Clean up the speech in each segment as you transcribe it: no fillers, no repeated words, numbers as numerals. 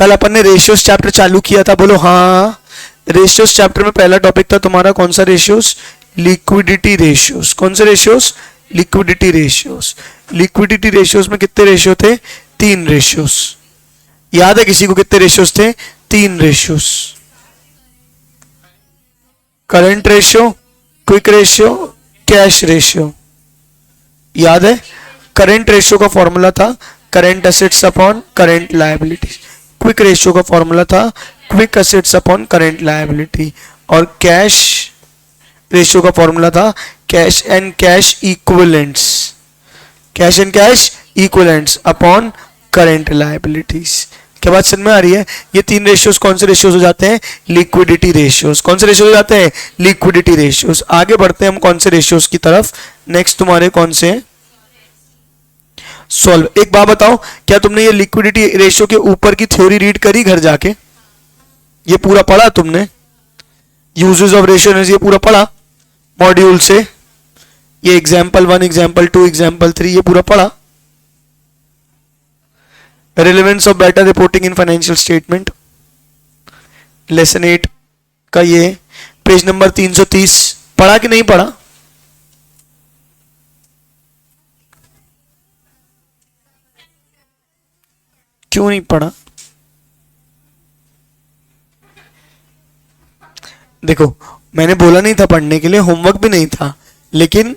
कल अपन ने ratios chapter चालू किया था, बोलो हाँ। रेशियोज चैप्टर में पहला टॉपिक था तुम्हारा कौन सा रेशियोज? Liquidity ratios. कौन से ratios? Liquidity ratios. Liquidity ratios में कितने रेशियो थे? 3 रेशियोज। याद है किसी को कितने रेशियोज थे? 3 ratios. Current ratio, quick ratio, cash ratio. याद है? करंट रेशियो का फॉर्मूला था current assets upon current liability. Quick ratio का फॉर्मूला था quick assets upon current liability. और कैश रेशियो का फॉर्मूला था cash and cash equivalents. Cash and cash equivalents upon current liabilities. क्या बात समझ में आ रही है? ये 3 रेशियोज कौन से रेशियोज हो जाते हैं? Liquidity ratios. कौन से रेशियोज हो जाते हैं? Liquidity ratios. आगे बढ़ते हैं हम कौन से रेशियोज की तरफ। नेक्स्ट तुम्हारे कौन से? सॉल्व। एक बात बताओ, क्या तुमने ये लिक्विडिटी रेशियो के ऊपर की थ्योरी रीड करी घर जाके? ये पूरा पढ़ा तुमने? यूजेस ऑफ रेशियो ये पूरा पढ़ा मॉड्यूल से? ये एग्जाम्पल 1, एग्जाम्पल 2, एग्जाम्पल 3 ये पूरा पढ़ा? Relevance of better reporting in financial statement, lesson 8 का ये पेज नंबर 330 पढ़ा कि नहीं पढ़ा? क्यों नहीं पढ़ा? देखो मैंने बोला नहीं था पढ़ने के लिए, होमवर्क भी नहीं था, लेकिन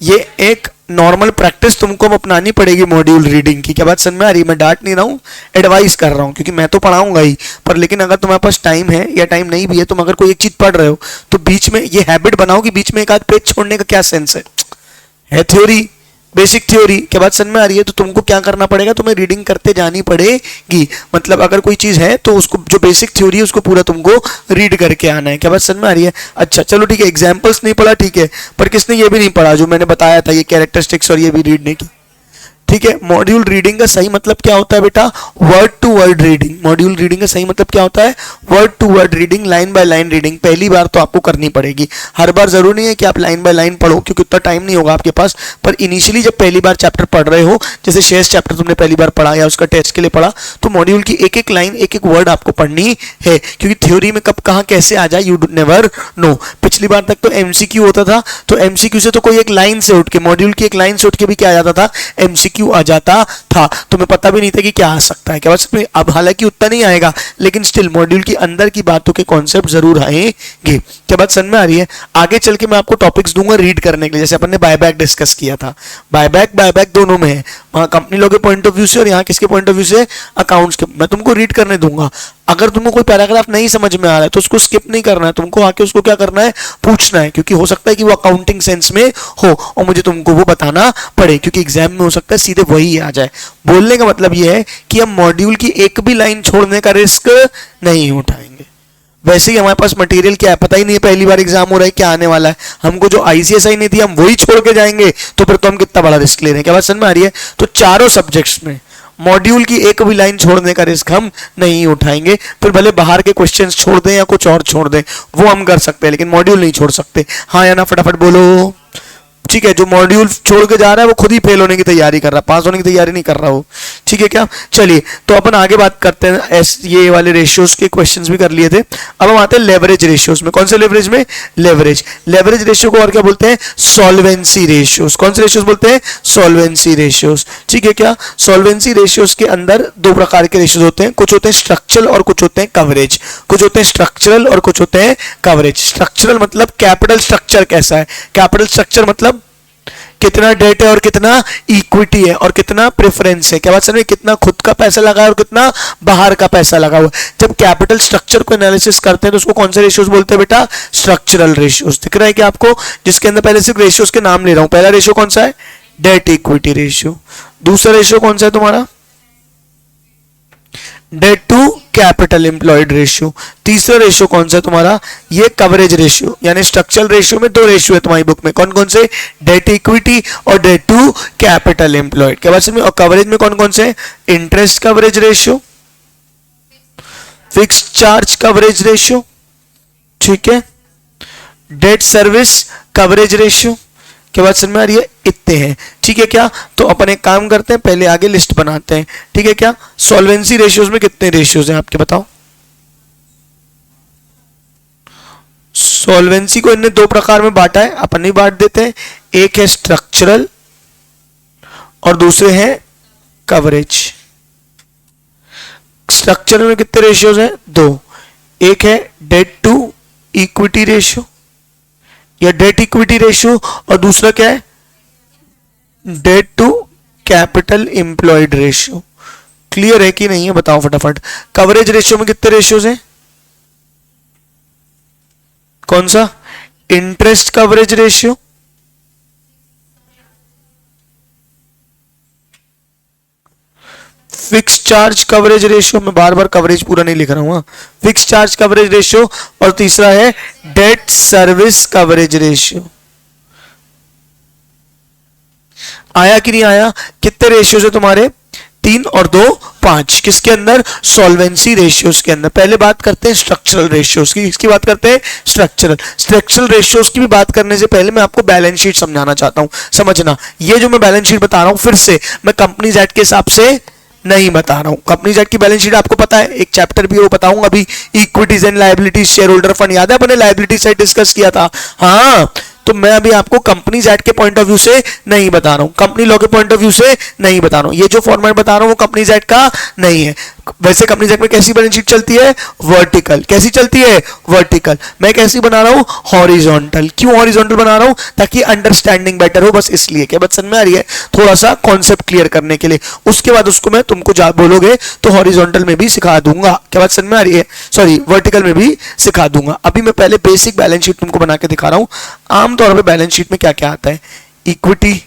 ये एक नॉर्मल प्रैक्टिस तुमको अब अपनानी पड़ेगी मॉड्यूल रीडिंग की। क्या बात समझ में आ रही है? मैं डांट नहीं रहा हूँ, एडवाइस कर रहा हूँ, क्योंकि मैं तो पढ़ाऊंगा ही, पर लेकिन अगर तुम्हारे पास टाइम है या टाइम नहीं भी है, तुम अगर कोई एक चीज पढ़ रहे हो तो बीच में ये हैबिट बनाओ कि बीच में एक आध पेज छोड़ने का क्या सेंस है थ्योरी, बेसिक थ्योरी। क्या बात समझ में आ रही है? तो तुमको क्या करना पड़ेगा? तुम्हें रीडिंग करते जानी पड़ेगी। मतलब अगर कोई चीज है तो उसको जो बेसिक थ्योरी है उसको पूरा तुमको रीड करके आना है। क्या बात समझ में आ रही है? अच्छा चलो ठीक है, एग्जाम्पल्स नहीं पढ़ा ठीक है, पर किसने ये भी नहीं पढ़ा जो मैंने बताया था, ये कैरेक्टरिस्टिक्स और ये भी रीड नहीं की। ठीक है, मॉड्यूल रीडिंग का सही मतलब क्या होता है बेटा? Word to word reading. Module reading का सही मतलब क्या होता है? Word to word reading, line by line reading. पहली बार तो आपको करनी पड़ेगी, हर बार जरूरी नहीं है कि आप लाइन बाय लाइन पढ़ो, क्योंकि उतना टाइम नहीं होगा आपके पास। पर इनिशियली जब पहली बार चैप्टर पढ़ रहे हो, जैसे शेयर्स चैप्टर तुमने पहली बार पढ़ा या उसका टेस्ट के लिए पढ़ा, तो मॉड्यूल की एक एक लाइन, एक एक वर्ड आपको पढ़नी है, क्योंकि थ्योरी में कब कहाँ कैसे आ जाए यू नेवर नो। पिछली बार तक तो एमसीक्यू होता था, तो एमसीक्यू से तो कोई एक लाइन से उठ के, मॉड्यूल की एक लाइन से उठ के भी क्या आ जाता था? एमसीक्यू आ जाता था। तुम्हें पता भी नहीं था कि क्या आ सकता है। क्या बात? अब हालांकि उतना नहीं आएगा, लेकिन स्टिल मॉड्यूल के अंदर की बातों के कॉन्सेप्ट जरूर आएंगे। क्या बात समझ में आ रही है? आगे चल के मैं आपको टॉपिक्स दूंगा रीड करने के लिए, जैसे अपन ने बायबैक डिस्कस किया था। बायबैक दोनों में है, वहां कंपनी लोगों के पॉइंट ऑफ व्यू से और यहाँ किसके पॉइंट ऑफ व्यू से? अकाउंट्स के। मैं तुमको रीड करने दूंगा। अगर तुमको कोई पैराग्राफ नहीं समझ में आ रहा है तो उसको स्किप नहीं करना है, तुमको आके उसको क्या करना है? पूछना है, क्योंकि हो सकता है कि वो अकाउंटिंग सेंस में हो और मुझे तुमको वो बताना पड़े, क्योंकि एग्जाम में हो सकता है सीधे वही आ जाए। बोलने का मतलब ये है कि हम मॉड्यूल की एक भी लाइन छोड़ने का रिस्क नहीं उठाएंगे। वैसे ही हमारे पास मटेरियल क्या है पता ही नहीं है, पहली बार एग्जाम हो रहा है, क्या आने वाला है। हमको जो आईसीएसआई नहीं थी हम वही छोड़ के जाएंगे, तो फिर तो हम कितना बड़ा रिस्क ले रहे हैं। क्या बात समझ में आ रही है? तो चारों सब्जेक्ट्स में मॉड्यूल की एक भी लाइन छोड़ने का रिस्क हम नहीं उठाएंगे। फिर भले बाहर के क्वेश्चंस छोड़ दें या कुछ और छोड़ दें, वो हम कर सकते हैं, लेकिन मॉड्यूल नहीं छोड़ सकते। हाँ या ना फटाफट बोलो। ठीक है, जो मॉड्यूल छोड़ के जा रहा है वो खुद ही फेल होने की तैयारी कर रहा है, पास होने की तैयारी नहीं कर रहा हो। ठीक है क्या? चलिए तो अपन आगे बात करते हैं। ये वाले रेशियोज के क्वेश्चंस भी कर लिए थे। अब हम आते हैं लेवरेज रेशियोज में। कौन से लेवरेज में? लेवरेज रेशियो को और क्या बोलते हैं? Solvency ratios. कौन से रेशियोज बोलते हैं? Solvency ratios. ठीक है क्या? सॉल्वेंसी रेशियोज के अंदर 2 प्रकार के रेशियोज होते हैं, कुछ होते हैं स्ट्रक्चरल और कुछ होते हैं कवरेज। कुछ होते हैं स्ट्रक्चरल और कुछ होते हैं कवरेज। स्ट्रक्चरल मतलब कैपिटल स्ट्रक्चर कैसा है, कैपिटल स्ट्रक्चर मतलब कितना डेट है और कितना इक्विटी है और कितना प्रेफरेंस है। क्या बात समझ में? कितना खुद का पैसा लगा है और कितना बाहर का पैसा लगा हुआ है। जब कैपिटल स्ट्रक्चर को एनालिसिस करते हैं तो उसको कौन से रेशियोज बोलते हैं बेटा? Structural ratios. दिख रहा है कि आपको? जिसके अंदर पहले सिर्फ रेशियोज के नाम ले रहा हूं। पहला रेशियो कौन सा है? Debt equity ratio. दूसरा रेशियो कौन सा है तुम्हारा? Debt to capital employed ratio. तीसरा रेशियो कौन सा है तुम्हारा? ये कवरेज रेशियो। यानी स्ट्रक्चरल रेशियो में 2 रेशियो है तुम्हारी बुक में। कौन कौन से? डेट इक्विटी और डेट टू कैपिटल एम्प्लॉयड। क्या बात में? और कवरेज में कौन कौन से? Interest coverage ratio, fixed charge coverage ratio, ठीक है, डेट सर्विस कवरेज रेशियो, क्या बात समझ में आ रही है? इतने हैं, ठीक है क्या? तो अपन एक काम करते हैं, पहले आगे लिस्ट बनाते हैं, ठीक है क्या? सॉल्वेंसी रेशियोज में कितने रेशियोज हैं आपके बताओ? सॉल्वेंसी को इनने दो प्रकार में बांटा है, अपन नहीं बांट देते हैं। एक है स्ट्रक्चरल और दूसरे हैं कवरेज। स्ट्रक्चरल में कितने रेशियोज हैं? दो। एक है डेट टू इक्विटी रेशियो या डेट इक्विटी रेशियो, और दूसरा क्या है? Debt to capital employed ratio. Clear है कि नहीं है बताओ फटाफट। कवरेज रेशियो में कितने रेशियोज हैं? कौन सा? Interest coverage ratio, fixed charge coverage ratio, मैं बार बार कवरेज पूरा नहीं लिख रहा हूं, फिक्स चार्ज कवरेज रेशियो, और तीसरा है डेट सर्विस कवरेज रेशियो। आया कि नहीं आया? कितने रेशियोज है तुम्हारे? 3 और 2 5। किसके अंदर? सॉल्वेंसी रेशियोज के अंदर। पहले बात करते हैं स्ट्रक्चरल रेशियोज की। इसकी बात करते हैं स्ट्रक्चरल रेशियोज की भी बात करने से पहले मैं आपको बैलेंस शीट समझाना चाहता हूं। समझना, ये जो मैं बैलेंस शीट बता रहा हूं फिर से मैं कंपनीज एक्ट के हिसाब से नहीं बता रहा हूं। कंपनीज एक्ट की बैलेंस शीट आपको पता है, एक चैप्टर भी वो बताऊंगा अभी, equities and liabilities share holder fund, याद है अपने लायबिलिटी साइड डिस्कस किया था? हाँ, तो मैं अभी आपको कंपनीज एक्ट के पॉइंट ऑफ व्यू से नहीं बता रहा हूं, कंपनी लॉ के पॉइंट ऑफ व्यू से नहीं बता रहा हूं। ये जो फॉर्मेट बता रहा हूं वो कंपनीज एक्ट का नहीं है। वैसे कंपनीज एक्ट में कैसी बैलेंस शीट चलती है? वर्टिकल। कैसी चलती है? वर्टिकल। मैं कैसी बना रहा हूं? हॉरिजॉन्टल। क्यों हॉरिजॉन्टल बना रहा हूं? ताकि अंडरस्टैंडिंग बेटर हो, बस इसलिए। क्या बात समझ में आ रही है? थोड़ा सा कॉन्सेप्ट क्लियर करने के लिए। उसके बाद उसको मैं तुमको बोलोगे तो हॉरिजॉन्टल में भी सिखा दूंगा। क्या बात समझ में आ रही है? सॉरी, वर्टिकल में भी सिखा दूंगा। अभी मैं पहले बेसिक बैलेंस शीट तुमको बना के दिखा रहा हूं। आमतौर पर बैलेंस शीट में क्या क्या आता है? इक्विटी,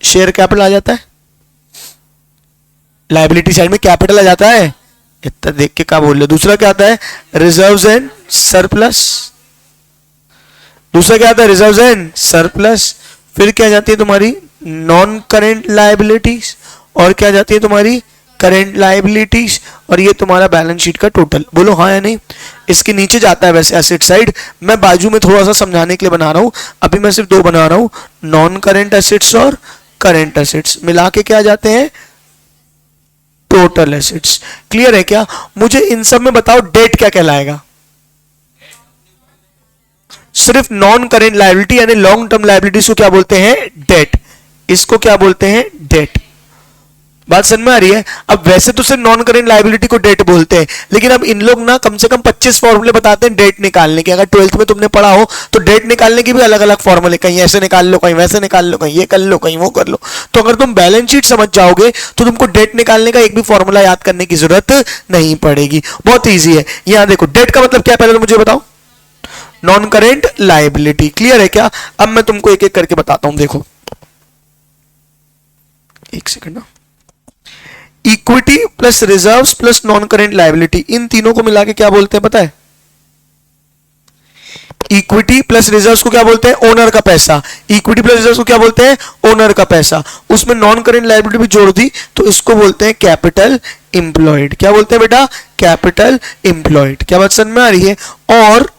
शेयर कैपिटल आ जाता है, लायबिलिटी साइड में कैपिटल आ जाता है, इतना देख के क्या बोल रहे हो? दूसरा क्या आता है? Reserves and surplus. दूसरा क्या आता है? Reserves and surplus. फिर क्या जाती है तुम्हारी? Non current liabilities. और क्या जाती है तुम्हारी? Current liabilities. और ये तुम्हारा बैलेंस शीट का टोटल। बोलो हाँ या नहीं? इसके नीचे जाता है वैसे एसेट साइड, मैं बाजू में थोड़ा सा समझाने के लिए बना रहा हूं। अभी मैं सिर्फ दो बना रहा हूं, नॉन करेंट एसेट्स और करेंट एसेट्स मिला के क्या जाते हैं? Total assets. क्लियर है क्या? मुझे इन सब में बताओ डेट क्या कहलाएगा? सिर्फ नॉन करेंट लायबिलिटी यानी लॉन्ग टर्म लायबिलिटीज को क्या बोलते हैं? डेट। इसको क्या बोलते हैं? डेट। बात समझ में आ रही है? अब वैसे तो सिर्फ नॉन करेंट लायबिलिटी को डेट बोलते हैं, लेकिन अब इन लोग ना कम से कम 25 फॉर्मूले बताते हैं डेट निकालने के। अगर 12th में तुमने पढ़ा हो तो डेट निकालने के भी अलग अलग फॉर्मूले, कहीं ऐसे निकाल लो, कहीं वैसे निकाल लो, कहीं ये कर लो, कहीं वो कर लो। तो अगर तुम बैलेंस शीट समझ जाओगे तो तुमको डेट निकालने का एक भी फॉर्मूला याद करने की जरूरत नहीं पड़ेगी, बहुत ईजी है। यहां देखो, डेट का मतलब क्या है पहले तो मुझे बताओ? Non current liability. क्लियर है क्या? अब मैं तुमको एक एक करके बताता हूं। देखो, एक सेकंड ना। Equity plus reserves plus non current liability, इन तीनों को मिला के क्या बोलते हैं पता है? इक्विटी प्लस रिजर्व्स को क्या बोलते हैं? ओनर का पैसा। इक्विटी प्लस रिजर्व्स को क्या बोलते हैं? ओनर का पैसा। उसमें नॉन करेंट लायबिलिटी भी जोड़ दी तो इसको बोलते हैं कैपिटल एम्प्लॉयड। क्या बोलते हैं बेटा? Capital employed. क्या बात समझ में आ रही है? और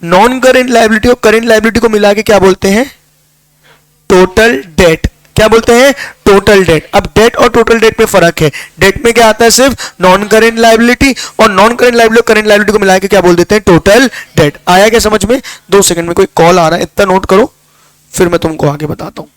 नॉन करेंट लायबिलिटी और करेंट लायबिलिटी को मिला के क्या बोलते हैं? Total debt. क्या बोलते हैं? Total date. अब डेट और टोटल डेट में फर्क है। डेट में क्या आता है? सिर्फ नॉन करेंट लायबिलिटी, और नॉन करेंट लायबिलिटी और करेंट लायबिलिटी को मिला के क्या बोल देते हैं? Total date. आया क्या समझ में? 2 सेकंड में कोई कॉल आ रहा है, इतना नोट करो, फिर मैं तुमको आगे बताता हूं।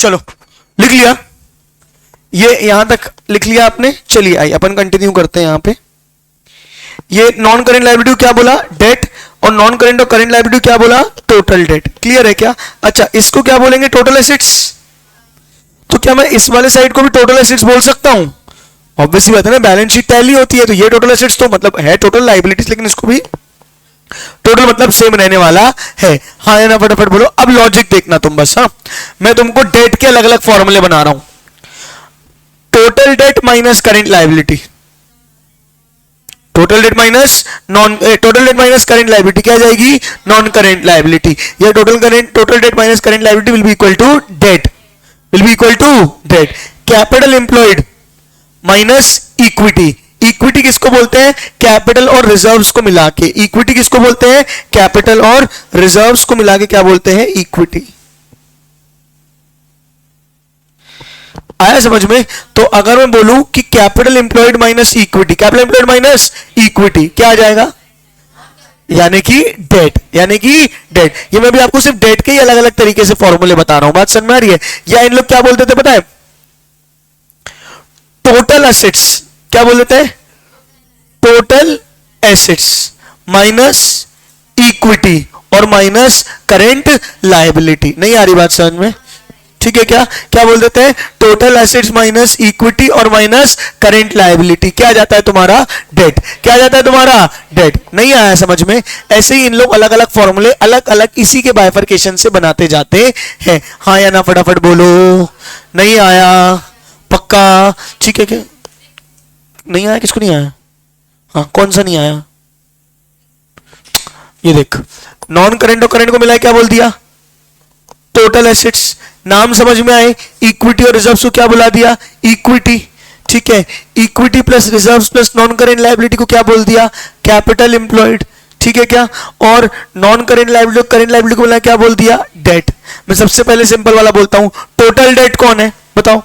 चलो लिख लिया, ये यहां तक लिख लिया आपने। चलिए आइए अपन कंटिन्यू करते हैं यहां पे। ये नॉन करेंट लायबिलिटी क्या बोला, डेट, और नॉन करेंट और करेंट लायबिलिटी क्या बोला, टोटल डेट। क्लियर है क्या? अच्छा, इसको क्या बोलेंगे, टोटल एसेट्स। तो क्या मैं इस वाले साइड को भी टोटल एसेट्स बोल सकता हूं? ऑब्वियसली बात है ना, बैलेंस शीट टैली होती है तो ये टोटल एसेट्स तो मतलब है टोटल लायबिलिटीज, लेकिन इसको भी टोटल मतलब सेम रहने वाला है। हाँ या ना फटाफट बोलो। अब लॉजिक देखना तुम बस। हाँ, मैं तुमको डेट के अलग अलग फॉर्मूले बना रहा हूं। Total debt minus current liability, total debt minus current liability क्या आ जाएगी, नॉन करेंट लायबिलिटी। या total debt minus current liability will be equal to debt, will be equal to debt. Capital employed minus equity, equity किसको बोलते हैं, capital और reserves को मिला के। इक्विटी किसको बोलते हैं, कैपिटल और रिजर्व्स को मिला के क्या बोलते हैं, इक्विटी। आया समझ में? तो अगर मैं बोलूं कि capital employed minus equity, capital employed minus equity क्या आ जाएगा, यानी कि डेट, यानी कि डेट। ये मैं भी आपको सिर्फ डेट के ही अलग अलग तरीके से फॉर्मूले बता रहा हूं, बात समझ में आ रही है? या इन लोग क्या बोलते थे पता है, टोटल एसेट्स क्या बोलते हैं, टोटल एसेट्स माइनस इक्विटी और माइनस करेंट लायबिलिटी। नहीं आ रही बात समझ में? ठीक है क्या? क्या बोल देते हैं, टोटल एसेट्स माइनस इक्विटी और माइनस करेंट लायबिलिटी क्या आ जाता है तुम्हारा, डेट। क्या आ जाता है तुम्हारा, डेट। नहीं आया समझ में? ऐसे ही इन लोग अलग अलग फॉर्मूले अलग अलग इसी के बाइफरकेशन से बनाते जाते हैं। हाँ या ना फटाफट बोलो। नहीं आया? पक्का? ठीक है क्या? नहीं आया? किसको नहीं आया? हाँ, कौन सा नहीं आया? ये देख, नॉन करेंट और करेंट को मिला क्या बोल दिया, टोटल एसेट्स। नाम समझ में आए? इक्विटी और रिजर्व्स को क्या बुला दिया, इक्विटी। ठीक है, equity plus reserves plus non current liability को क्या बोल दिया, कैपिटल एम्प्लॉयड। ठीक है क्या? और non current liability current liability को बोला क्या बोल दिया, डेट। मैं सबसे पहले सिंपल वाला बोलता हूं, टोटल डेट कौन है बताओ,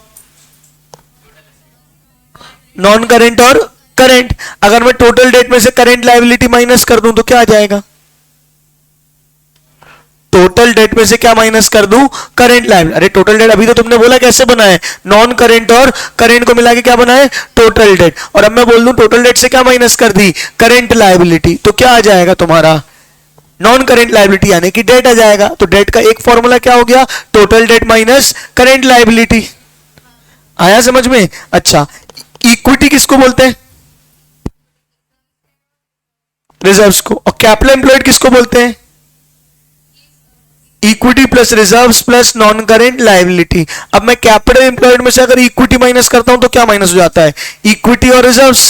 नॉन करेंट और करेंट। अगर मैं टोटल डेट में से करेंट लायबिलिटी माइनस कर दूं तो क्या आ जाएगा, टोटल डेट में से क्या माइनस कर दूं, करेंट लायबिलिटी। अरे टोटल डेट अभी तो तुमने बोला कैसे बना है, नॉन करेंट और करेंट को मिला के क्या बना है, टोटल डेट। और अब मैं बोल दूं टोटल डेट से क्या माइनस कर दी, करेंट लायबिलिटी, तो क्या आ जाएगा तुम्हारा, नॉन करेंट लायबिलिटी यानी कि डेट आ जाएगा। तो डेट का एक फॉर्मूला क्या हो गया, total debt minus current liability. आया समझ में? अच्छा, इक्विटी किसको बोलते हैं, रिजर्व्स को। और कैपिटल एम्प्लॉयड किसको बोलते हैं, equity plus reserves plus non current liability. अब मैं कैपिटल एम्प्लॉयड में से अगर इक्विटी माइनस करता हूं तो क्या माइनस हो जाता है, इक्विटी और रिजर्व्स।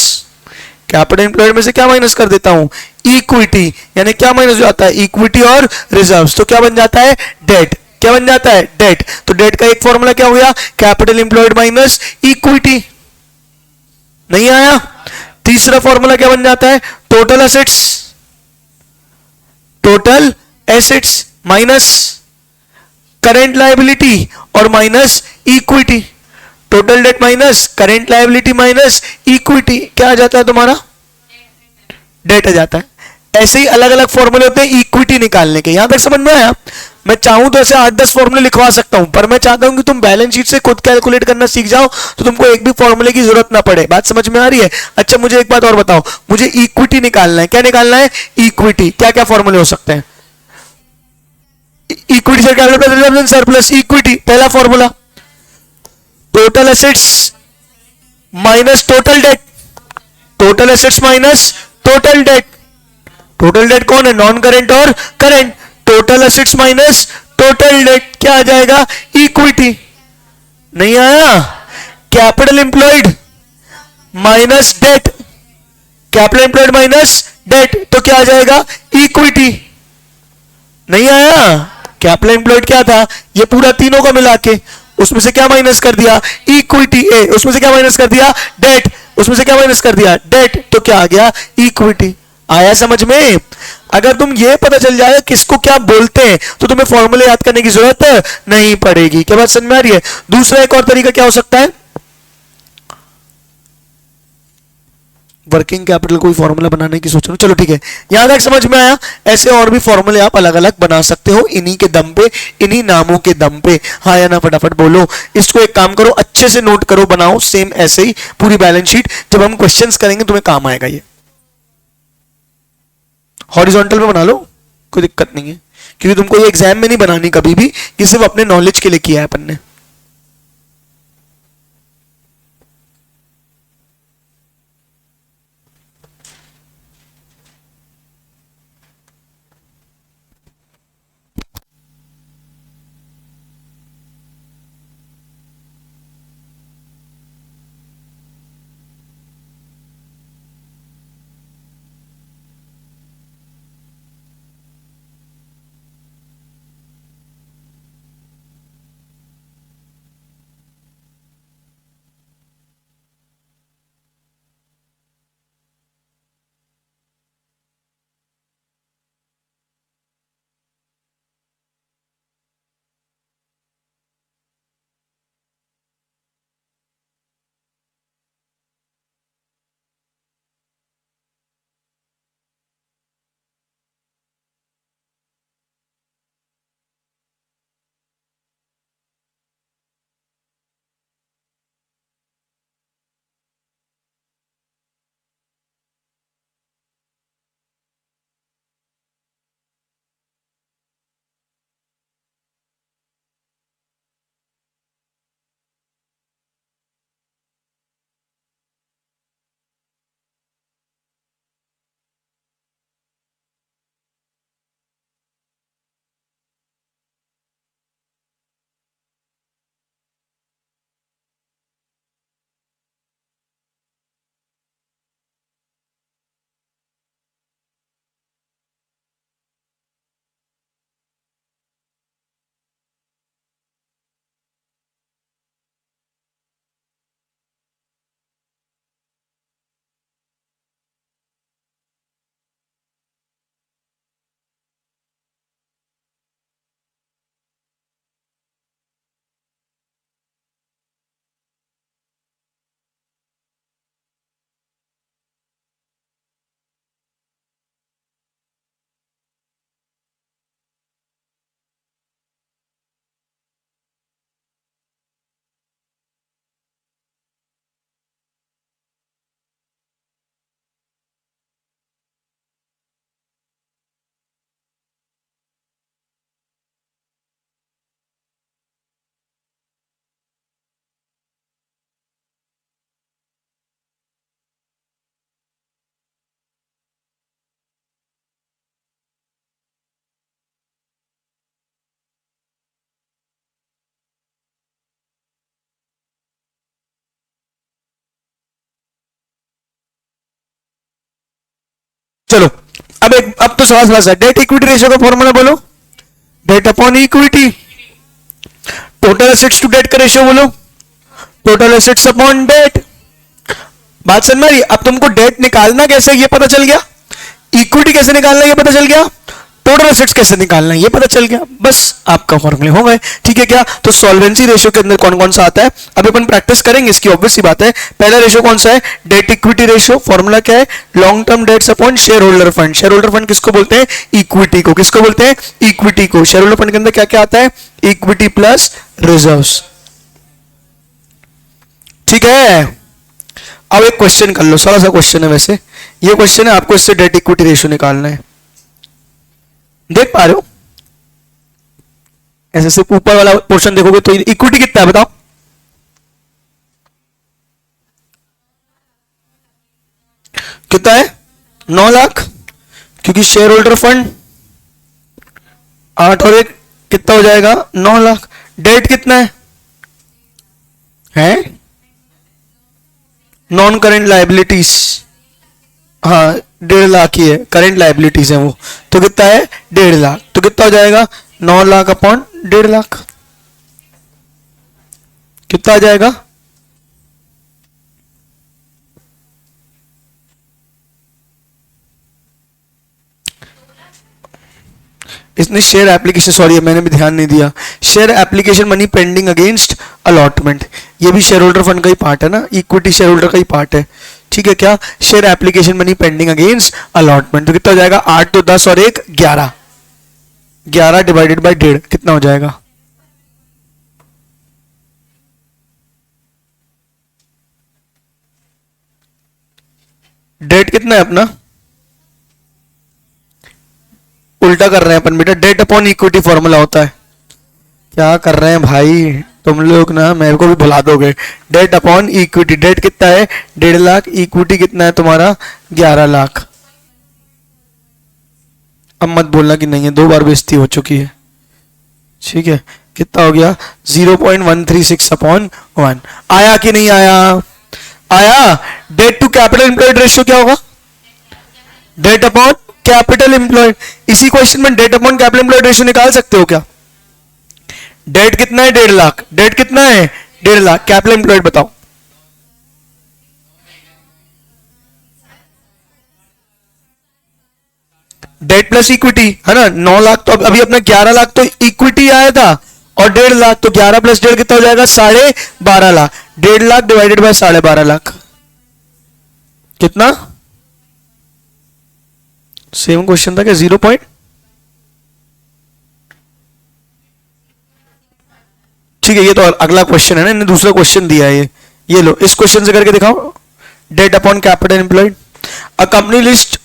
कैपिटल एम्प्लॉयड में से क्या माइनस कर देता हूं, इक्विटी, यानी क्या माइनस हो जाता है, इक्विटी और रिजर्व्स। तो क्या बन जाता है, डेट। क्या बन जाता है, डेट। तो डेट का एक फॉर्मूला क्या हो गया, कैपिटल एम्प्लॉयड माइनस इक्विटी। नहीं आया? तीसरा फॉर्मूला क्या बन जाता है, total assets, total assets minus current liability और minus equity. Total debt minus current liability minus equity क्या आ जाता है तुम्हारा, डेट आ जाता है। ऐसे ही अलग अलग फॉर्मूले होते हैं इक्विटी निकालने के। यहां तक समझ में आया? मैं चाहूं तो ऐसे 8-10 फॉर्मूले लिखवा सकता हूं, पर मैं चाहता हूं कि तुम बैलेंस शीट से खुद कैलकुलेट करना सीख जाओ तो तुमको एक भी फॉर्मूले की जरूरत ना पड़े। बात समझ में आ रही है? अच्छा, मुझे एक बात और बताओ, मुझे इक्विटी निकालना है। क्या निकालना है, इक्विटी। क्या क्या फॉर्मूले हो सकते हैं, इक्विटी से कैपिटल सरप्लस इक्विटी। पहला formula, total assets minus total debt, total assets minus total debt. Total debt कौन है, नॉन करेंट और current. Total assets minus total debt क्या आ जाएगा, इक्विटी। नहीं आया? Capital employed minus debt, capital employed minus debt, तो क्या आ जाएगा, इक्विटी। नहीं आया? कैपिटल एम्प्लॉयड क्या था, ये पूरा तीनों को मिला के, उसमें से क्या माइनस कर दिया, इक्विटी। उसमें से क्या माइनस कर दिया, डेट। उसमें से क्या माइनस कर दिया, डेट। तो क्या आ गया, इक्विटी। आया समझ में? अगर तुम ये पता चल जाए किसको क्या बोलते हैं तो तुम्हें फॉर्मूले याद करने की जरूरत नहीं पड़ेगी। क्या बात समझ में आ रही है? दूसरा एक और तरीका क्या हो सकता है, वर्किंग कैपिटल कोई फॉर्मूला बनाने की सोच रहा हूँ, चलो ठीक है, यहां तक समझ में आया। ऐसे और भी फॉर्मूले आप अलग अलग बना सकते हो इन्हीं के दम पे, इन्हीं नामों के दम पे। हाँ या ना फटाफट बोलो। इसको एक काम करो, अच्छे से नोट करो, बनाओ सेम ऐसे ही पूरी बैलेंस शीट। जब हम क्वेश्चंस करेंगे तुम्हें काम आएगा ये। हॉरिजॉन्टल में बना लो, कोई दिक्कत नहीं है, क्योंकि तुमको ये एग्जाम में नहीं बनानी कभी भी, ये सिर्फ अपने नॉलेज के लिए किया है अपन ने। चलो अब तो सवाल सवाल है। डेट इक्विटी रेशियो का फॉर्मूला बोलो। Debt upon equity. Total assets to debt का रेशियो बोलो। Total assets upon debt. बात समझ में आ रही? अब तुमको डेट निकालना कैसे ये पता चल गया, इक्विटी कैसे निकालना ये पता चल गया, टोटल एसेट्स कैसे निकालना ये पता चल गया, बस आपका फॉर्मूले हो गए। ठीक है क्या? तो सॉल्वेंसी रेशियो के अंदर कौन कौन सा आता है अभी अपन प्रैक्टिस करेंगे इसकी, ऑब्वियस सी बात है। पहला रेशियो कौन सा है? Debt equity ratio. फॉर्मूला क्या है? Long term debts upon share holder fund. Share holder fund किसको बोलते हैं? इक्विटी को। किसको बोलते हैं? इक्विटी को। शेयर होल्डर फंड के अंदर क्या क्या आता है? Equity plus reserves. ठीक है, अब एक क्वेश्चन कर लो, सारा सा क्वेश्चन है वैसे ये क्वेश्चन है, आपको इससे डेट इक्विटी रेशियो निकालना है। देख पा रहे हो? ऐसे सिर्फ ऊपर वाला पोर्शन देखोगे तो इक्विटी कितना है बताओ? कितना है? 9 लाख, क्योंकि शेयर होल्डर फंड 8 और 1 कितना हो जाएगा? 9 लाख। डेट कितना है? नॉन करेंट लाइबिलिटीज, हाँ 1.5 लाख ही है, करेंट लाइबिलिटीज है वो, तो कितना है? 1.5 लाख। तो कितना हो जाएगा? 9 लाख अपॉन 1.5 लाख, कितना आ जाएगा? इसने शेयर एप्लीकेशन, सॉरी मैंने भी ध्यान नहीं दिया, share application money pending against allotment, ये भी शेयर होल्डर फंड का ही पार्ट है ना, इक्विटी शेयर होल्डर का ही पार्ट है। ठीक है क्या, share application money pending against allotment. तो कितना हो जाएगा, 8 तो 10 और 1 11, 11 डिवाइडेड बाई 1.5 कितना हो जाएगा, डेट कितना है अपना, उल्टा कर रहे हैं अपन बेटा, डेट अपॉन इक्विटी फॉर्मूला होता है। क्या कर रहे हैं भाई तुम लोग ना, मेरे को भी भुला दोगे। डेट अपॉन इक्विटी, डेट कितना है 1.5 लाख, इक्विटी कितना है तुम्हारा 11 लाख। अब मत बोलना कि नहीं है, 2 बार बेइज्जती हो चुकी है, ठीक है। कितना हो गया 0.136 अपॉन 1, आया कि नहीं आया, आया। Debt to capital employed ratio क्या होगा, डेट अपॉन कैपिटल एम्प्लॉयड। इसी क्वेश्चन में debt upon capital employed ratio निकाल सकते हो क्या, डेट कितना है 1.5 लाख, डेट कितना है 1.5 लाख, कैपिटल एम्प्लॉयड बताओ, डेट प्लस इक्विटी है ना, 9 लाख। तो अभी अपना 11 लाख तो इक्विटी आया था और 1.5 लाख, तो 11 प्लस 1.5 कितना हो जाएगा 12.5 लाख, 1.5 लाख डिवाइडेड बाय 12.5 लाख कितना, सेम क्वेश्चन था क्या 0 पॉइंट, ठीक है। ये तो अगला क्वेश्चन है ना, इन्हें दूसरा क्वेश्चन दिया है ये लो, इस क्वेश्चन से करके दिखाओ। Debt upon capital employed, a company list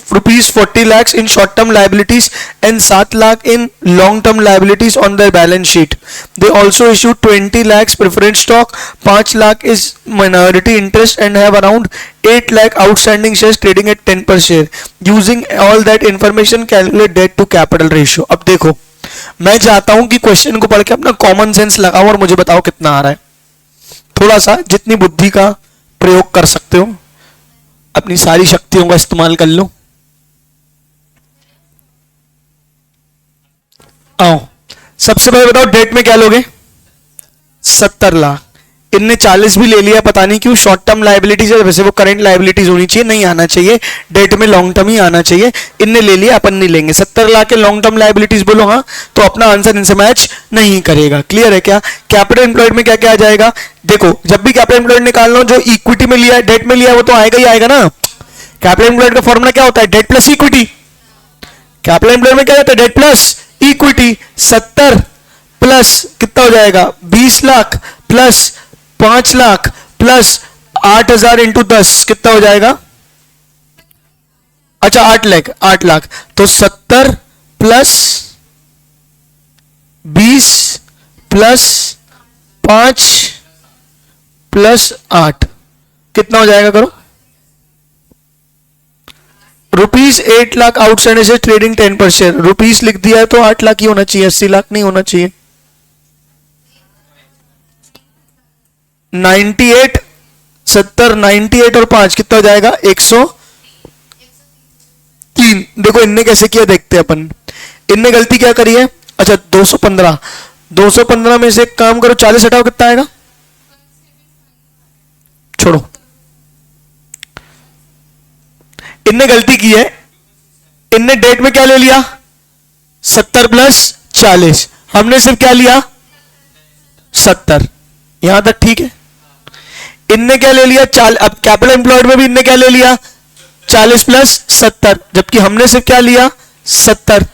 ₹40 lakhs in short term liabilities and 7 lakh in long term liabilities on their balance sheet. They also issued 20 lakhs preference stock, 5 lakh is minority interest and have around 8 lakh outstanding shares trading at 10 per share. Using all that information calculate debt to capital ratio. अब देखो मैं चाहता हूं कि question को पढ़ के अपना कॉमन सेंस लगाओ और मुझे बताओ कितना आ रहा है। थोड़ा सा जितनी बुद्धि का प्रयोग कर सकते हो, अपनी सारी शक्तियों का इस्तेमाल कर लो। आओ सबसे पहले बताओ डेट में क्या लोगे, 70 लाख। इनने 40 भी ले लिया, पता नहीं क्यों, शॉर्ट टर्म लाइबिलिटीज है, वैसे वो करंट लाइबिलिटीज होनी चाहिए, नहीं आना चाहिए, डेट में लॉन्ग टर्म ही आना चाहिए। इनने ले लिया, अपन नहीं लेंगे। 70 लाख के लॉन्ग टर्म लाइबिलिटीज बोलो हाँ, तो अपना आंसर इनसे मैच नहीं करेगा। क्लियर है क्या। कैपिटल एम्प्लॉयड में क्या क्या आ जाएगा, देखो जब भी कैपिटल एम्प्लॉयड निकालना हो, जो इक्विटी में लिया है, डेट में लिया है, वो तो आएगा ही आएगा ना। कैपिटल एम्प्लॉयड का फॉर्मूला क्या होता है, debt plus equity. Capital employed में क्या होता है, डेट प्लस इक्विटी। 70 प्लस कितना हो जाएगा 20 lakh plus 5 lakh plus 8,000 into 10 कितना हो जाएगा, अच्छा 8 लाख। तो 70 प्लस 20 प्लस 5 प्लस 8 कितना हो जाएगा करो, ₹8 लाख आउटस्टैंडिंग से ट्रेडिंग 10 पर शेयर। रुपीस लिख दिया है तो 8 लाख ही होना चाहिए, 80 लाख नहीं होना चाहिए। 98 70 98 और 5 कितना हो जाएगा 103। देखो इनने कैसे किया देखते हैं अपन। इनने गलती क्या करी है, अच्छा 215 में से एक काम करो 40 हटाओ कितना आएगा, छोड़ो। इनने गलती की है, इनने डेट में क्या ले लिया 70 प्लस 40, हमने सिर्फ क्या लिया 70, यहां तक ठीक है। इनने क्या ले लिया अब कैपिटल एम्प्लॉयड में भी इनने क्या ले लिया 40 प्लस 70, जबकि हमने सिर्फ क्या लिया 70।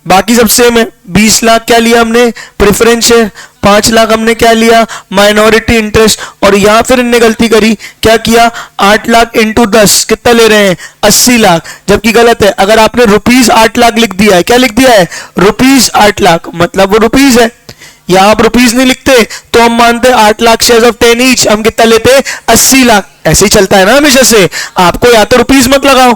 बाकी सब सेम है। 20 लाख क्या लिया हमने प्रेफरेंस शेयर, 5 लाख हमने क्या लिया माइनॉरिटी इंटरेस्ट, और यहां फिर इनने गलती करी, क्या किया 8 लाख इंटू 10 कितना ले रहे हैं 80 लाख, जबकि गलत है। अगर आपने ₹8 लाख लिख दिया है, क्या लिख दिया है ₹8 लाख, मतलब वो रुपीस है। यहां आप रुपीस नहीं लिखते तो हम मानते 8 लाख शेयर्स ऑफ 10 ईच, हम कितना लेते 80 लाख। ऐसे ही चलता है ना हमेशा से, आपको या तो रुपीस मत लगाओ,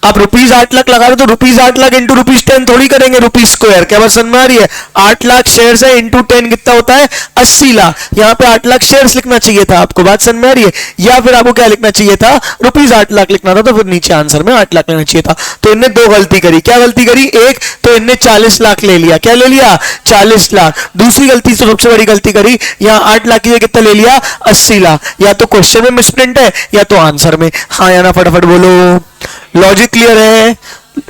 आप ₹8 लाख लगा रहे तो ₹8 लाख इंटू ₹10 थोड़ी करेंगे रुपीस स्क्वायर, क्या बात समझ में आ रही है। 8 लाख शेयर्स है इंटू 10 कितना होता है 80 लाख। यहाँ पे 8 लाख शेयर्स लिखना चाहिए था आपको, बात समझ में आ रही है, या फिर आपको क्या लिखना चाहिए था ₹8 लाख लिखना था, तो फिर नीचे आंसर में 8 लाख लेना चाहिए था। तो इनने दो गलती करी, क्या गलती करी, एक तो इनने 40 लाख ले लिया, क्या ले लिया 40 लाख। दूसरी गलती तो सबसे बड़ी गलती करी, यहाँ 8 लाख की कितना ले लिया 80 लाख। या तो क्वेश्चन में मिसप्रिंट है या तो आंसर में। हाँ या ना फटाफट बोलो। लॉजिक क्लियर है,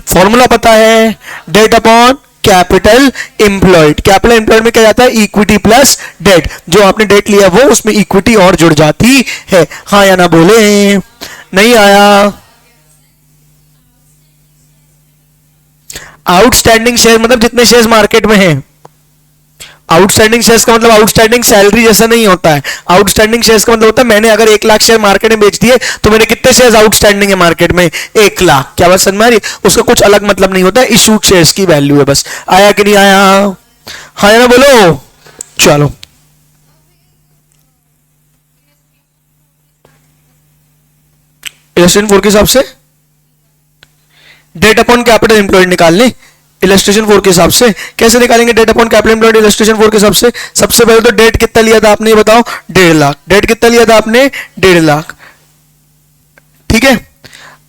फॉर्मूला पता है, debt upon capital employed. Capital employed में क्या जाता है इक्विटी प्लस डेट, जो आपने डेट लिया वो उसमें इक्विटी और जुड़ जाती है। हाँ या ना बोले। नहीं आया। आउटस्टैंडिंग शेयर मतलब जितने शेयर्स मार्केट में हैं। आउटस्टैंडिंग शेयर्स का मतलब आउटस्टैंडिंग सैलरी जैसा नहीं होता है। आउटस्टैंडिंग शेयर्स का मतलब होता है मैंने अगर 1 लाख शेयर मार्केट में बेच दिए तो मेरे कितने शेयर्स आउटस्टैंडिंग है मार्केट में? 1 लाख। क्या बात समझ में आ रही? उसका कुछ अलग मतलब नहीं होता है, इशूड शेयर्स की वैल्यू है बस। आया कि नहीं आया? हाँ या ना बोलो। चलो इलस्ट्रेशन 4 के हिसाब से डेट अपॉन कैपिटल एम्प्लॉयड निकाल लें। इलस्ट्रेशन 4 के हिसाब से कैसे निकालेंगे debt upon capital employed illustration 4 के हिसाब से? सबसे पहले तो डेट कितना लिया था आपने ये बताओ? 1.5 लाख। डेट कितना लिया था आपने? 1.5 लाख। ठीक है।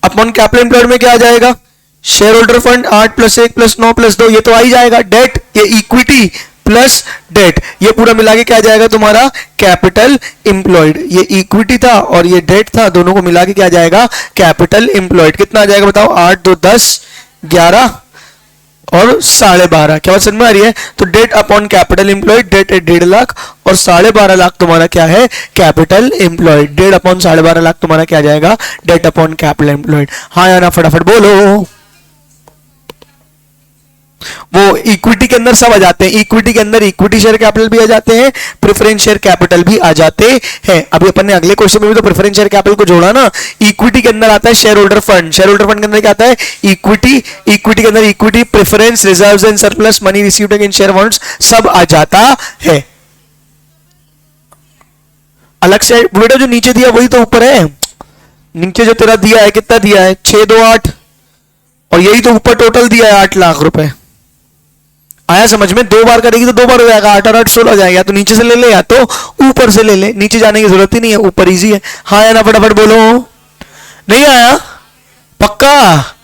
अपॉन कैपिटल एम्प्लॉयड में क्या आ जाएगा? शेयर होल्डर फंड 8 + 1 + 9 + 2 ये तो आ ही जाएगा। डेट ये इक्विटी प्लस डेट ये पूरा मिला के क्या आ जाएगा तुम्हारा? Capital employed. ये इक्विटी था और ये डेट था, दोनों को मिला के क्या आ जाएगा? Capital employed. कितना आ जाएगा बताओ? 8 2 10 11 और 12.5। क्या बात समझ में आ रही है? तो debt upon capital employed, debt है 1.5 लाख और 12.5 लाख तुम्हारा क्या है? Capital employed. Debt upon 12.5 lakh तुम्हारा क्या आ जाएगा? Debt upon capital employed. हाँ या ना फटाफट बोलो। वो इक्विटी के अंदर सब आ जाते हैं। इक्विटी के अंदर इक्विटी शेयर कैपिटल भी आ जाते हैं, प्रेफरेंस शेयर कैपिटल भी आ जाते हैं। अभी अपन ने अगले क्वेश्चन में भी तो प्रेफरेंस शेयर कैपिटल को जोड़ा ना। इक्विटी के अंदर आता है share holder fund, share holder fund के अंदर क्या आता है? इक्विटी। इक्विटी के अंदर equity, preference, reserves and surplus, money received against share warrants सब आ जाता है। अलग से बेटा जो नीचे दिया वही तो ऊपर है। नीचे जो तेरा दिया है कितना दिया है? 6 2 8 और यही तो ऊपर टोटल दिया है 8 लाख रुपए। आया समझ में? 2 बार करेगी तो 2 बार हो जाएगा, 8 और 8 16 हो जाएगा। तो नीचे से ले ले या तो ऊपर से ले ले, नीचे जाने की जरूरत ही नहीं है, ऊपर इजी है। हाँ या ना फटाफट बोलो। नहीं आया? पक्का?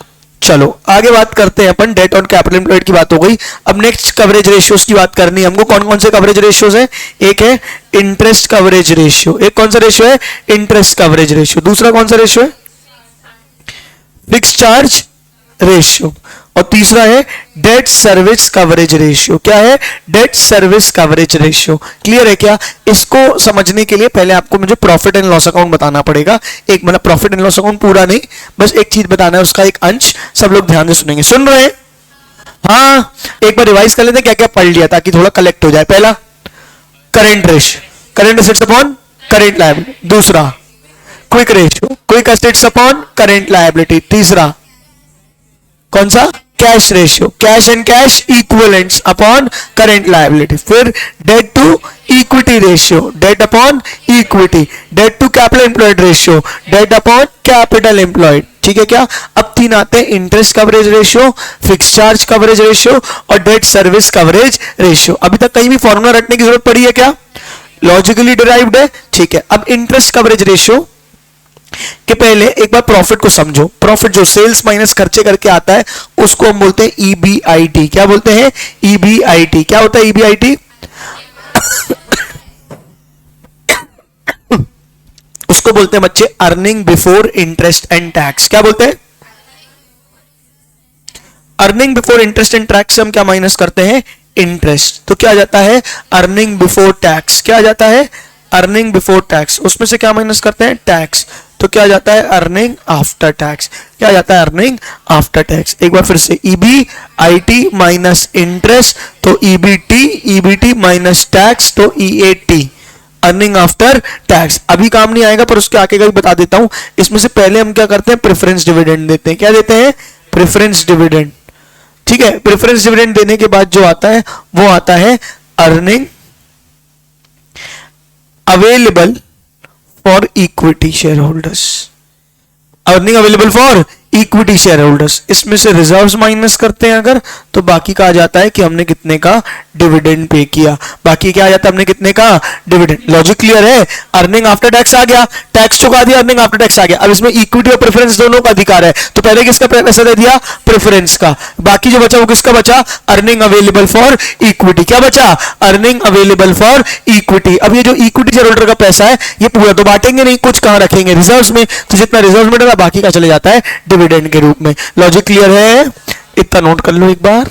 चलो आगे बात करते हैं अपन। डेट ऑन कैपिटल एम्प्लॉयड की बात हो गई। अब नेक्स्ट कवरेज रेशियोज की बात करनी है हमको। कौन कौन से कवरेज रेशियोज है? एक है इंटरेस्ट कवरेज रेशियो। एक कौन सा रेशियो है? Interest coverage ratio. दूसरा कौन सा रेशियो है? Fix charge ratio. और तीसरा है डेट सर्विस कवरेज रेशियो। क्या है? Date service coverage ratio. Clear है क्या? इसको समझने के लिए पहले आपको मुझे प्रॉफिट एंड लॉस अकाउंट बताना पड़ेगा। एक मतलब प्रॉफिट एंड लॉस अकाउंट पूरा नहीं, बस एक चीज बताना है, उसका एक अंश। सब लोग ध्यान से सुनेंगे। सुन रहे हैं? हाँ। एक बार रिवाइज कर लेते हैं क्या क्या पढ़ लिया ताकि थोड़ा कलेक्ट हो जाए। पहला current ratio, current assets upon current liability. दूसरा quick ratio, quick assets upon current liability. तीसरा कौन सा? Cash ratio, cash and cash equivalents upon current liability. फिर debt to equity ratio, debt upon equity. Debt to capital employed ratio, debt upon capital employed. ठीक है क्या? अब 3 आते हैं, interest coverage ratio, fixed charge coverage ratio और debt service coverage ratio. अभी तक कहीं भी फॉर्मूला रटने की जरूरत पड़ी है क्या? लॉजिकली डिराइव्ड है। ठीक है। अब इंटरेस्ट कवरेज रेशियो कि पहले एक बार प्रॉफिट को समझो। प्रॉफिट जो सेल्स माइनस खर्चे करके आता है उसको हम बोलते हैं ईबीआईटी। क्या बोलते हैं? ईबीआईटी। क्या होता है ईबीआईटी? उसको बोलते हैं बच्चे earning before interest and tax. क्या बोलते हैं? Earning before interest and tax से हम क्या माइनस करते हैं? इंटरेस्ट। तो क्या आ जाता है? Earning before tax. क्या आ जाता है? Earning before tax. उसमें से क्या माइनस करते हैं? टैक्स। तो क्या आ जाता है? Earning after tax. क्या आ जाता है? Earning after tax. एक बार फिर से, ईबीआईटी माइनस इंटरेस्ट तो ईबीटी, ईबीटी माइनस टैक्स तो ईएटी, अर्निंग आफ्टर टैक्स। अभी काम नहीं आएगा पर उसके आगे का भी बता देता हूं। इसमें से पहले हम क्या करते हैं? प्रेफरेंस डिविडेंड देते हैं। क्या देते हैं? Preference dividend. ठीक है। प्रेफरेंस डिविडेंड देने के बाद जो आता है वो आता है earning available for equity share holders. Earning available for equity share holders. इसमें से रिजर्व्स माइनस करते हैं अगर, तो बाकी का आ जाता है कि हमने कितने का डिविडेंड पे किया। बाकी क्या आ जाता है? हमने कितने का डिविडेंड। लॉजिक क्लियर है? अर्निंग आफ्टर टैक्स आ गया, टैक्स चुका दिया, अर्निंग आफ्टर टैक्स आ गया। अब इसमें इक्विटी और प्रेफरेंस दोनों का अधिकार है, तो पहले किसका पैसा दे दिया? प्रेफरेंस का। बाकी जो बचा वो किसका बचा? Earning available for equity. क्या बचा? Earning available for equity. अब ये जो इक्विटी शेयर होल्डर का पैसा है ये पूरा तो बांटेंगे नहीं, कुछ कहां रखेंगे? रिजर्व्स में। तो जितना रिजर्व में डाला बाकी का चले जाता है डिविडेंड के रूप में। लॉजिक क्लियर है? इतना नोट कर लो एक बार।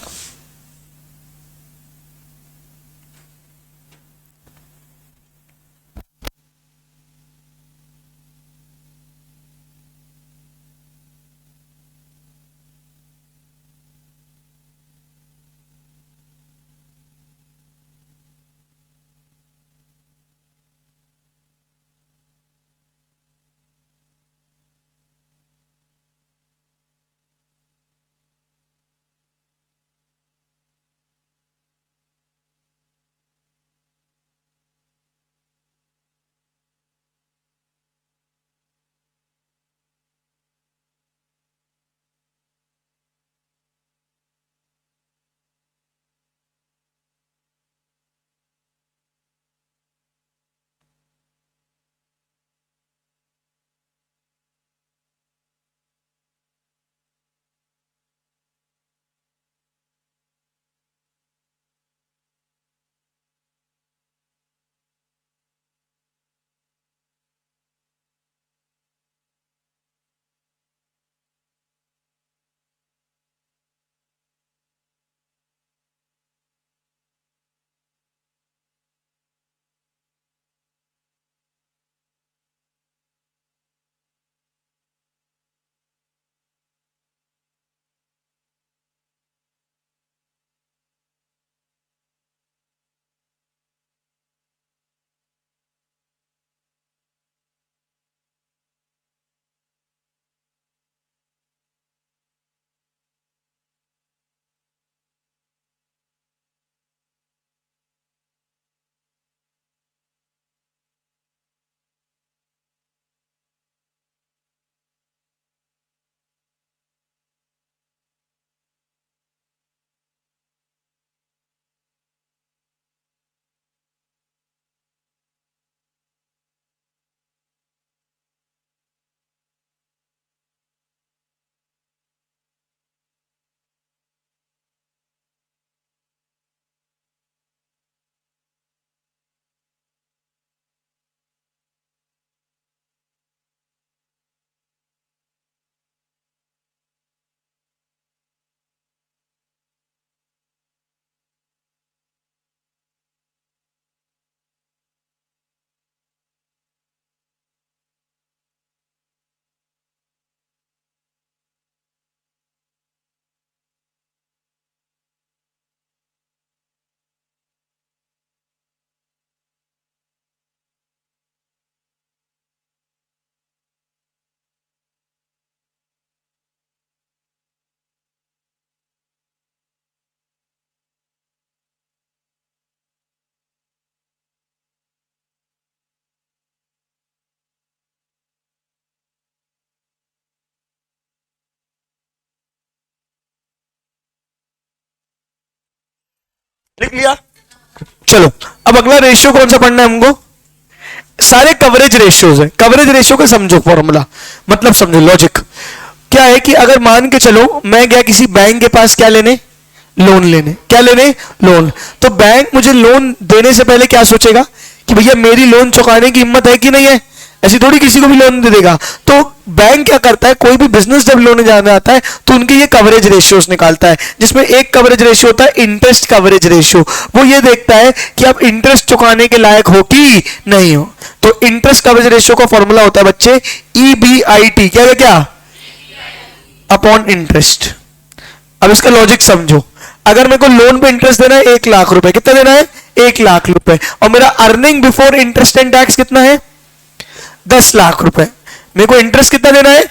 लिख लिया? चलो अब अगला रेशियो कौन सा पढ़ना है हमको? सारे कवरेज रेशियोज है। कवरेज रेशियो का समझो फॉर्मूला, मतलब समझो लॉजिक क्या है कि अगर मान के चलो मैं गया किसी बैंक के पास क्या लेने, लोन लेने। क्या लेने? लोन। तो बैंक मुझे लोन देने से पहले क्या सोचेगा कि भैया मेरी लोन चुकाने की हिम्मत है कि नहीं है। ऐसी थोड़ी किसी को भी लोन दे देगा। तो बैंक क्या करता है, कोई भी बिजनेस जब लोन जाने आता है तो उनके ये कवरेज रेशियोज निकालता है, जिसमें एक कवरेज रेशियो होता है इंटरेस्ट कवरेज रेशियो। वो ये देखता है कि आप इंटरेस्ट चुकाने के लायक हो कि नहीं हो। तो इंटरेस्ट कवरेज रेशियो का फॉर्मूला होता है बच्चे EBIT। क्या है? क्या? Upon interest. अब इसका लॉजिक समझो। अगर मेरे को लोन पे इंटरेस्ट देना है 1 लाख रुपए, कितना देना है? 1 लाख रुपए। और मेरा earning before interest and tax कितना है? 10 लाख रुपए। मेरे को इंटरेस्ट कितना देना है?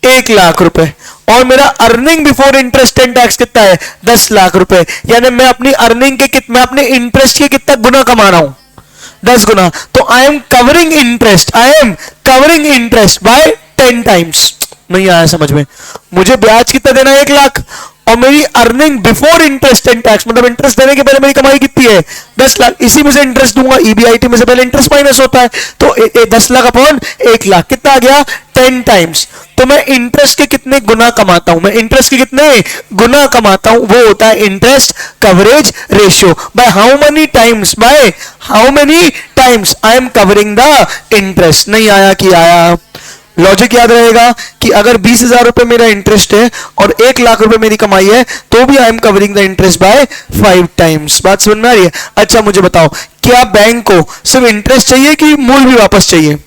1 लाख रुपए। और मेरा earning before interest and tax कितना है? 10 लाख रुपए। यानी मैं अपनी अर्निंग के मैं अपने इंटरेस्ट के कितना गुना कमा रहा हूं? 10 गुना। तो I am covering interest, I am covering interest by 10 times. नहीं आया समझ में? मुझे ब्याज कितना देना है? 1 लाख। और मेरी earning before interest and tax, मतलब इंटरेस्ट देने के पहले मेरी कमाई कितनी है? 10 लाख। इसी में से इंटरेस्ट दूंगा, EBIT में से पहले इंटरेस्ट माइनस होता है। तो 10 लाख अपॉन 1 लाख कितना आ गया? 10 टाइम्स। तो मैं इंटरेस्ट के कितने गुना कमाता हूं? मैं इंटरेस्ट के कितने गुना कमाता हूं? वो होता है interest coverage ratio. By how many times, by how many times I am covering the interest. नहीं आया कि आया? लॉजिक याद रहेगा कि अगर 20,000 रुपए मेरा इंटरेस्ट है और 1 लाख रुपए मेरी कमाई है तो भी I am covering the interest by 5 times. बात समझ में आ रही है? अच्छा मुझे बताओ, क्या बैंक को सिर्फ इंटरेस्ट चाहिए कि मूल भी वापस चाहिए?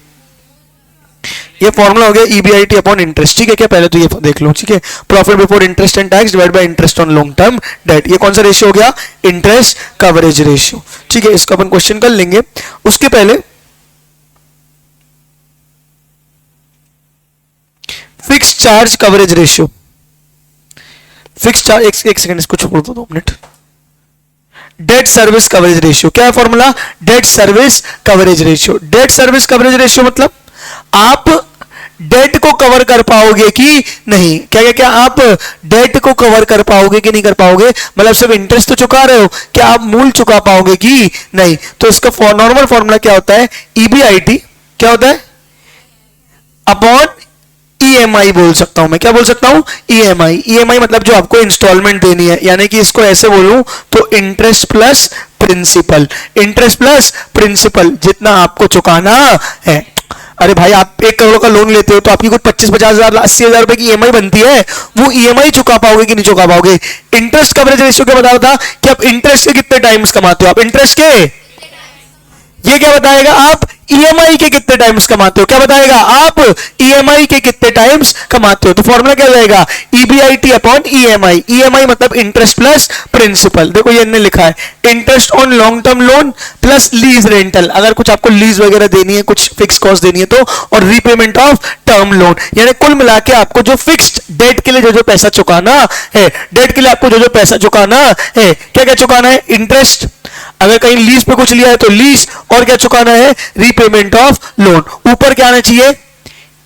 ये फॉर्मूला हो गया EBIT अपॉन इंटरेस्ट। ठीक है क्या? पहले तो ये देख लो। ठीक है, profit before interest and tax divide by interest on long term debt. ये कौन सा रेशियो हो गया? Interest coverage ratio. ठीक है, इसको अपन क्वेश्चन कर लेंगे। उसके पहले fix charge coverage ratio. Fixed charge, एक सेकंड इसको छोड़ दो, 2 minute. Date service coverage ratio. क्या है formula? Date service coverage ratio. Date service coverage ratio मतलब आप डेट को कवर कर पाओगे कि नहीं। क्या क्या क्या? आप डेट को कवर कर पाओगे कि नहीं कर पाओगे, मतलब सिर्फ इंटरेस्ट तो चुका रहे हो, क्या आप मूल चुका पाओगे कि नहीं। तो इसका नॉर्मल फॉर्मूला क्या होता है? EBIT क्या होता है? अपॉन EMI बोल सकता हूं मैं। क्या बोल सकता हूं? EMI। EMI मतलब जो आपको इंस्टॉलमेंट देनी है, यानी कि इसको ऐसे बोलूं तो interest plus principal. Interest plus principal जितना आपको चुकाना है। अरे भाई आप 1 करोड़ का लोन लेते हो तो आपकी कुछ 25-50 हजार 80,000 रुपए की EMI बनती है, वो EMI चुका पाओगे कि नहीं चुका पाओगे। इंटरेस्ट कवरेज रेशियो क्या बता रहा था कि आप इंटरेस्ट के कितने टाइम्स कमाते हो? आप इंटरेस्ट के, ये क्या बताएगा? आप EMI के कितने टाइम्स कमाते हो? क्या बताएगा? आप EMI के कितने टाइम्स कमाते हो। तो फॉर्मूला क्या जाएगा? EBIT upon EMI। EMI मतलब इंटरेस्ट प्लस प्रिंसिपल। देखो ये इन्होंने लिखा है interest on long term loan plus lease rental. अगर कुछ आपको लीज वगैरह देनी है, कुछ फिक्स कॉस्ट देनी है तो, और रीपेमेंट ऑफ टर्म लोन। यानी कुल मिला के आपको जो फिक्स्ड डेट के लिए जो जो पैसा चुकाना है, डेट के लिए आपको जो जो पैसा चुकाना है, क्या क्या चुकाना है? इंटरेस्ट। अगर कहीं लीज पे कुछ लिया है तो लीज, और क्या चुकाना है? Repayment of loan. ऊपर क्या आना चाहिए?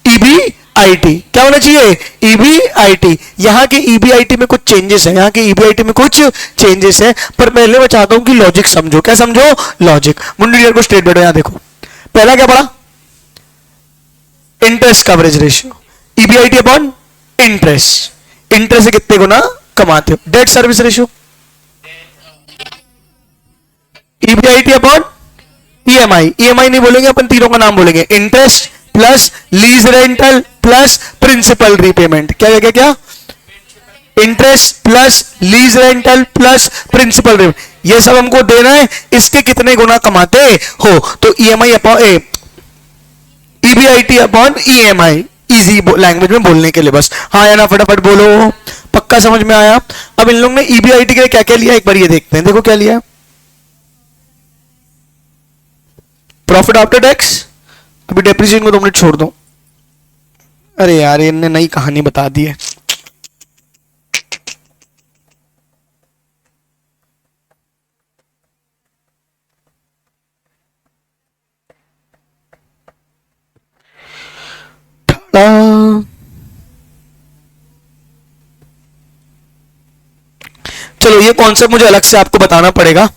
EBIT। क्या होना चाहिए? EBIT। यहां के EBIT में कुछ चेंजेस है, यहां के EBIT में कुछ चेंजेस है, पर पहले मैं चाहता हूं कि लॉजिक समझो। क्या समझो? लॉजिक। मुंडी को स्ट्रेट बैठो। यहां देखो, पहला क्या पढ़ा? Interest coverage ratio. EBIT upon interest. Interest से कितने गुना कमाते हो? Debt service ratio EBIT upon EMI। EMI नहीं बोलेंगे अपन, तीनों का नाम बोलेंगे। Interest plus lease rental plus principal repayment. क्या क्या क्या? Interest plus lease rental plus principal repayment. ये सब हमको देना है, इसके कितने गुना कमाते हो। तो EMI upon EBIT upon EMI। Easy language में बोलने के लिए बस। हाँ या ना फटाफट बोलो, पक्का समझ में आया? अब इन लोगों ने EBIT के लिए क्या क्या लिया एक बार ये देखते हैं। देखो क्या लिया? Profit after tax. अभी डेप्रिसिएशन को 2 मिनट छोड़ दो। अरे यार इनने नई कहानी बता दी है। चलो ये कॉन्सेप्ट मुझे अलग से आपको बताना पड़ेगा,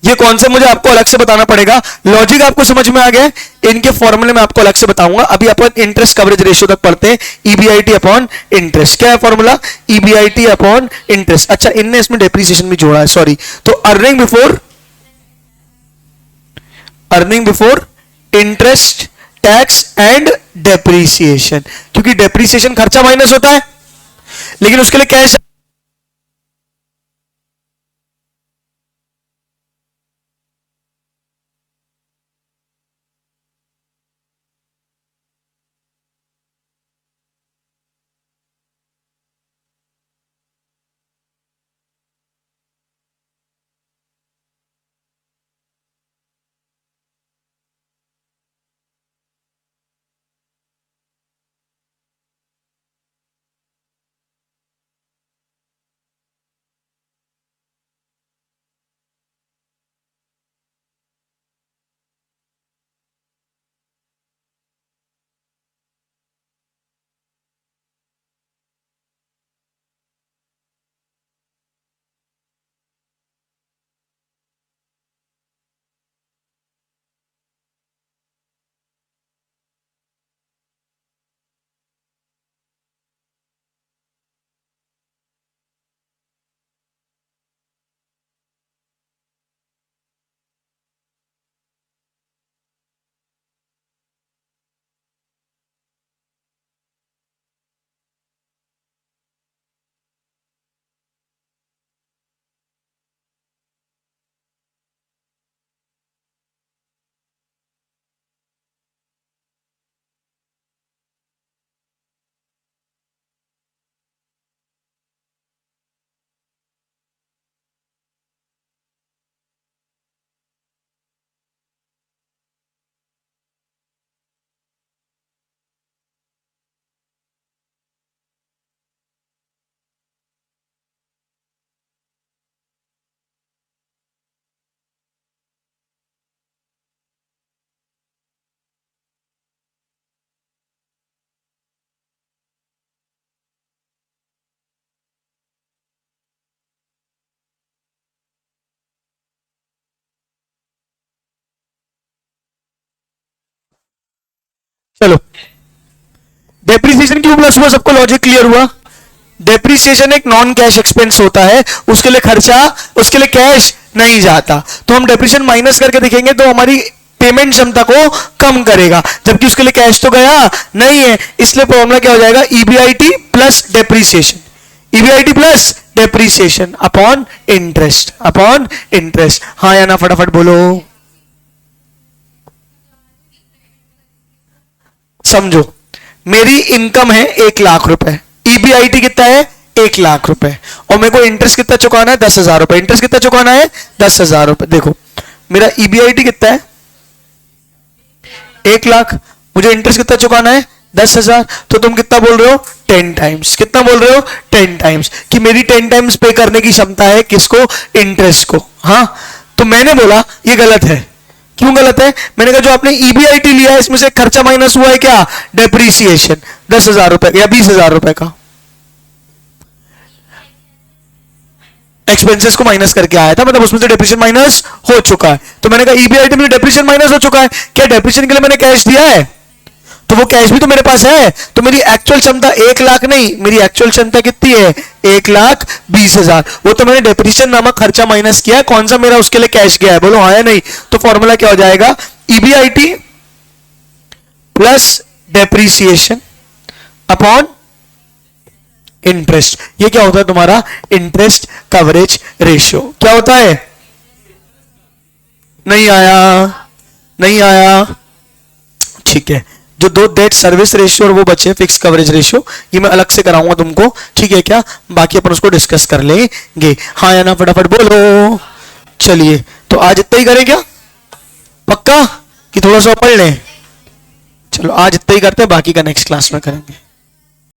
ये कॉन्सेप्ट मुझे आपको अलग से बताना पड़ेगा। लॉजिक आपको समझ में आ गया, इनके फॉर्मूले में आपको अलग से बताऊंगा। अभी अपन इंटरेस्ट कवरेज रेशियो तक पढ़ते हैं। ईबीआईटी अपॉन इंटरेस्ट, क्या है फॉर्मूला? EBIT upon interest. अच्छा, इनने इसमें डेप्रिसिएशन भी जोड़ा है, सॉरी। तो earning before interest, tax and depreciation, क्योंकि डेप्रिसिएशन खर्चा माइनस होता है, लेकिन उसके लिए कैश। चलो, डेप्रिसिएशन क्यों प्लस हुआ, सबको लॉजिक क्लियर हुआ? डेप्रिसिएशन एक नॉन कैश एक्सपेंस होता है, उसके लिए खर्चा, उसके लिए कैश नहीं जाता, तो हम डेप्रिसिएशन माइनस करके देखेंगे तो हमारी पेमेंट क्षमता को कम करेगा, जबकि उसके लिए कैश तो गया नहीं है। इसलिए फॉर्मूला क्या हो जाएगा? EBIT plus depreciation, EBIT plus depreciation upon interest. हाँ या ना, फटाफट बोलो, समझो। मेरी इनकम है 1,00,000 रुपए, ईबीआईटी कितना है? 1,00,000 रुपए, और मेरे को इंटरेस्ट कितना चुकाना है? 10,000 रुपए। इंटरेस्ट कितना चुकाना है? 10,000 रुपए। देखो मेरा ईबीआईटी कितना है? 1,00,000, मुझे इंटरेस्ट कितना चुकाना है? 10,000। तो तुम कितना बोल रहे हो? 10 टाइम्स। कितना बोल रहे हो? 10 टाइम्स, कि मेरी 10 टाइम्स पे करने की क्षमता है, किसको? इंटरेस्ट को। हाँ, तो मैंने बोला ये गलत है। क्यों गलत है? मैंने कहा जो आपने ईबीआईटी लिया है इसमें से खर्चा माइनस हुआ है क्या? डेप्रीसिएशन, 10,000 रुपए या 20,000 रुपए का एक्सपेंसेस को माइनस करके आया था, मतलब उसमें से डेप्रिसिएशन माइनस हो चुका है। तो मैंने कहा ईबीआईटी में डेप्रिसिएशन माइनस हो चुका है, क्या डेप्रिसिएशन के लिए मैंने कैश दिया है? तो वो कैश भी तो मेरे पास है। तो मेरी एक्चुअल क्षमता 1,00,000 नहीं, मेरी एक्चुअल क्षमता कितनी है? 1,20,000। वो तो मैंने डेप्रिसिएशन नामक खर्चा माइनस किया है, कौन सा मेरा उसके लिए कैश गया है? बोलो हाँ या नहीं। तो फॉर्मूला क्या हो जाएगा? EBIT plus depreciation upon interest. ये क्या होता है तुम्हारा? Interest coverage ratio. क्या होता है? नहीं आया। ठीक है, जो दो डेट सर्विस रेशियो और वो बचे फिक्स कवरेज रेशियो, ये मैं अलग से कराऊंगा तुमको, ठीक है क्या? बाकी अपन उसको डिस्कस कर लेंगे। हाँ या ना, फटाफट बोलो। चलिए, तो आज इतना ही करें क्या? पक्का कि थोड़ा सा पढ़ लें? चलो आज इतना ही करते हैं, बाकी का नेक्स्ट क्लास में करेंगे।